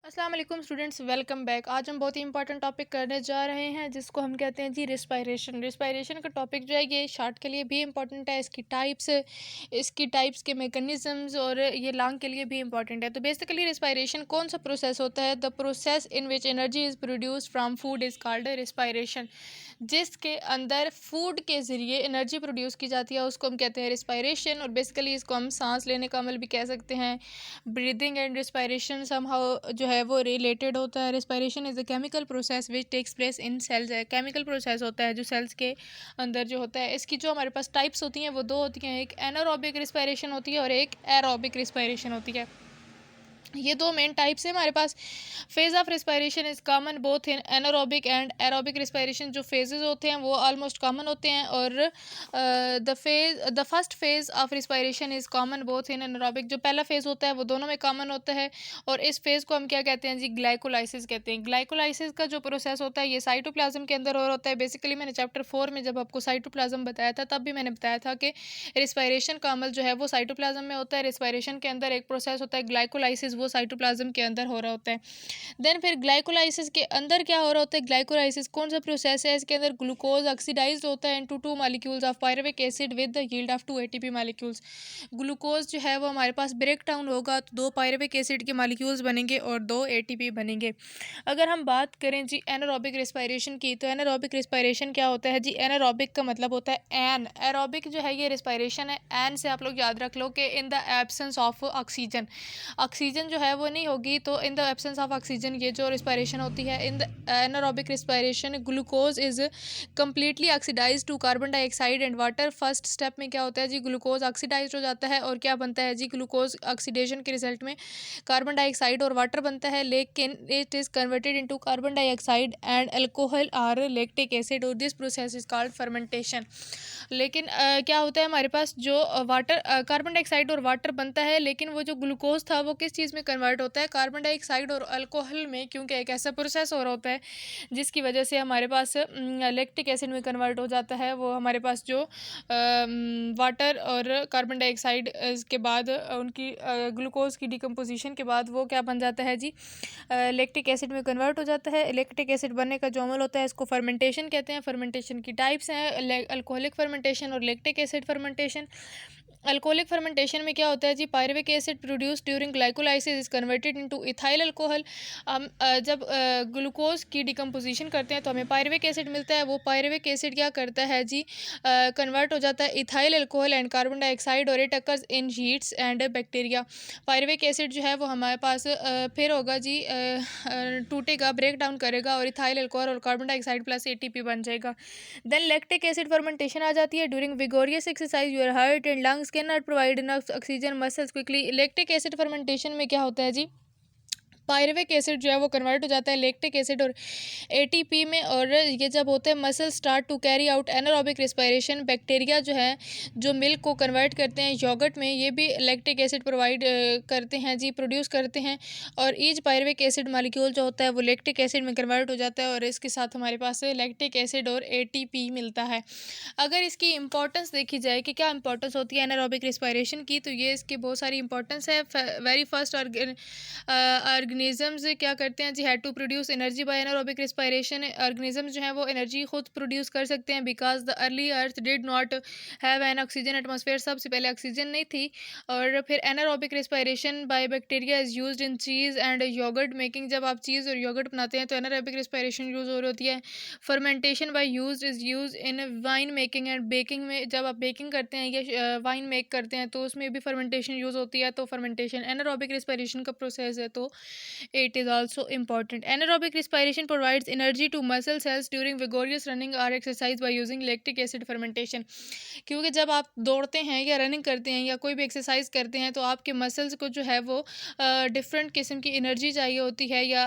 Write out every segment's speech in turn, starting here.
अस्सलाम वालेकुम students, welcome back. आज हम बहुत ही इंपॉर्टेंट टॉपिक करने जा रहे हैं जिसको हम कहते हैं जी रिस्पायरेशन का टॉपिक जो है ये शार्ट के लिए भी इंपॉर्टेंट है। इसकी टाइप्स के मैकेनिज्म्स और ये लंग के लिए भी इंपॉर्टेंट है। तो बेसिकली रिस्पायरेशन कौन सा प्रोसेस होता है? The process in which energy is produced from food is called respiration. जिसके अंदर फूड के ज़रिए एनर्जी प्रोड्यूस की जाती है उसको हम कहते हैं रिस्पायरेशन। और बेसिकली इसको हम सांस लेने का अमल भी कह सकते हैं। ब्रीदिंग एंड रिस्पायरेशन समहाउ जो है वो रिलेटेड होता है। Respiration is a chemical process which takes place in cells है। केमिकल प्रोसेस होता है जो सेल्स के अंदर जो होता है। इसकी जो हमारे पास टाइप्स होती हैं वो दो होती हैं, एक एनारोबिक रिस्पायरेशन होती है और एक एरोबिक रिस्पायरेशन होती है। ये दो मेन टाइप्स है हमारे पास। Phase of respiration is common both in anaerobic and aerobic respiration. जो फेजेस होते हैं वो ऑलमोस्ट कॉमन होते हैं और the first phase of respiration is common both in anaerobic. जो पहला फेज होता है वो दोनों में कॉमन होता है और इस फेज को हम क्या कहते हैं जी? ग्लाइकोलाइसिस कहते हैं। ग्लाइकोलाइसिस का जो प्रोसेस होता है ये साइटोप्लाज्म के अंदर और होता है। बेसिकली मैंने चैप्टर 4 में जब आपको साइटोप्लाज्म बताया था तब भी मैंने बताया था कि रिस्पायरेशन का अमल जो है वो साइटोप्लाज्म में होता है। रिस्पायरेशन के अंदर एक प्रोसेस होता है ग्लाइकोलाइसिस, वो साइटोप्लाज्म के अंदर हो रहा होता है। देन फिर ग्लाइकोलाइसिस के अंदर क्या हो रहा होता है? ग्लाइकोलाइसिस कौन सा प्रोसेस है? इसके अंदर ग्लूकोज ऑक्सीडाइज्ड होता है into two molecules of pyruvic acid with the yield of 2 ATP molecules. Glucose जो है वो हमारे पास ब्रेक डाउन होगा तो 2 पायरुविक एसिड के मॉलिक्यूल्स बनेंगे और 2 एटीपी बनेंगे। अगर हम बात करें जी एनारोबिक रिस्पायरेशन की, तो एनारोबिक रिस्पायरेशन क्या होता है जी? एनारोबिक का मतलब होता है एन। एरोबिक जो है ये रिस्पायरेशन है। एन से आप लोग याद रख लो कि in the absence of oxygen. Oxygen जो है वो नहीं होगी तो in the absence of oxygen ये जो रिस्पायरेशन होती है। In the anaerobic respiration glucose is completely oxidise to carbon dioxide and water. First step में क्या होता है जी? ग्लूकोज ऑक्सीडाइज हो जाता है और क्या बनता है जी? ग्लूकोज ऑक्सीडेशन के रिजल्ट में कार्बन डाइऑक्साइड और वाटर बनता है, लेकिन it is converted into carbon dioxide and alcohol और लैक्टिक एसिड और this process is called fermentation. लेकिन क्या होता है हमारे पास जो वाटर कार्बन डाइऑक्साइड और वाटर बनता है, लेकिन वो जो ग्लूकोज था वो किस चीज़ में कन्वर्ट होता है? कार्बन डाइऑक्साइड और अल्कोहल में, क्योंकि एक ऐसा प्रोसेस हो रहा होता है जिसकी वजह से हमारे पास लैक्टिक एसिड में कन्वर्ट हो जाता है। वो हमारे पास जो वाटर और कार्बन डाइऑक्साइड के बाद उनकी ग्लूकोज की डिकम्पोजिशन के बाद वो क्या बन जाता है जी? लैक्टिक एसिड में कन्वर्ट हो जाता है। लैक्टिक एसिड बनने का जो अमल होता है इसको फर्मेंटेशन कहते हैं। फर्मेंटेशन की टाइप्स हैं अल्कोहलिक फर्मेंटेशन और lactic acid fermentation. Alcoholic fermentation में क्या होता है जी? Pyruvic acid produce during glycolysis is converted into ethyl alcohol. हम जब ग्लूकोज की डिकम्पोजिशन करते हैं तो हमें पायरुविक एसिड मिलता है। वो पायरुविक एसिड क्या करता है जी? कन्वर्ट हो जाता है ethyl alcohol and carbon dioxide और it occurs in yeasts and bacteria. Pyruvic acid जो है वो हमारे पास फिर होगा जी टूटेगा, ब्रेक डाउन करेगा और इथाइल अल्कोहल और कार्बन डाइऑक्साइड प्लस एटीपी बन जाएगा। देन लैक्टिक एसिड फर्मेंटेशन आ जाती है। During vigorous exercise your heart and lungs can not provide enough oxygen muscles quickly. Lactic acid fermentation में क्या होता है जी? पायरुविक एसिड जो है वो कन्वर्ट हो जाता है लैक्टिक एसिड और एटीपी में। और ये जब होते हैं muscle start to carry out anaerobic respiration. Bacteria जो है जो मिल्क को कन्वर्ट करते हैं योगर्ट में, ये भी लैक्टिक एसिड प्रोवाइड करते हैं जी, प्रोड्यूस करते हैं। और ईच पायरुविक एसिड मॉलिक्यूल जो होता है वो लैक्टिक एसिड में कन्वर्ट हो जाता है और इसके साथ हमारे पास लैक्टिक एसिड और एटीपी मिलता है। अगर इसकी इंपॉर्टेंस देखी जाए कि क्या इंपॉर्टेंस होती है एनारोबिक रिस्पायरेशन की, तो ये इसकी बहुत सारी इंपॉर्टेंस है। वेरी फर्स्ट ऑर्गेनिजम्स क्या करते हैं जी? Had to produce energy by anaerobic respiration. Organisms जो हैं वो एनर्जी खुद प्रोड्यूस कर सकते हैं because the early earth did not have an oxygen atmosphere. सबसे पहले ऑक्सीजन नहीं थी। और फिर anaerobic respiration by bacteria is used in cheese and yoghurt making. जब आप चीज़ और योगर्ट बनाते हैं तो एनारोबिक रिस्पायरेशन यूज़ हो रही होती है। Fermentation by use in wine making and baking में, जब आप बेकिंग करते हैं या वाइन मेक करते हैं तो उसमें भी फर्मेंटेशन यूज़ होती है। तो फर्मेंटेशन एनारोबिक रिस्पायरेशन का प्रोसेस है तो it is also important. Anaerobic respiration provides energy to muscle cells during vigorous running or exercise by using lactic acid fermentation. क्योंकि जब आप दौड़ते हैं या रनिंग करते हैं या कोई भी एक्सरसाइज करते हैं तो आपके मसल्स को जो है वो डिफरेंट किस्म की एनर्जी चाहिए होती है या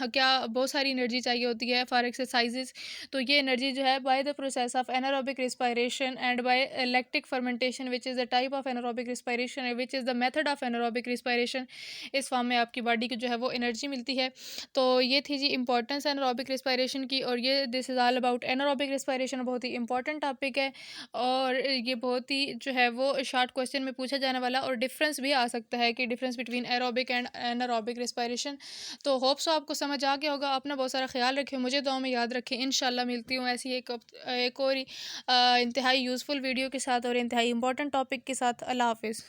क्या बहुत सारी एनर्जी चाहिए होती है फॉर एक्सरसाइजेज। तो ये एनर्जी जो है by the process of anaerobic respiration and by lactic fermentation which is the type of anaerobic respiration which is the method of anaerobic respiration. इस फॉर्म में आपकी बॉडी को जो जो है वो एनर्जी मिलती है। तो ये थी जी इंपॉर्टेंस एनारोबिक रिस्पायरेशन की, और ये this is all about anaerobic respiration. बहुत ही इंपॉर्टेंट टॉपिक है और ये बहुत ही जो है वो शॉर्ट क्वेश्चन में पूछा जाने वाला, और डिफरेंस भी आ सकता है कि difference between aerobic and anaerobic respiration. तो होप सो आपको समझ आ गया होगा। अपना बहुत सारा ख्याल रखें, मुझे दुआ में याद रखें। इंशाल्लाह मिलती हूँ ऐसी एक और इंतहाई यूज़फुल वीडियो के साथ और इंतहाई इंपॉर्टेंट टॉपिक के साथ। अल्लाह हाफिज़।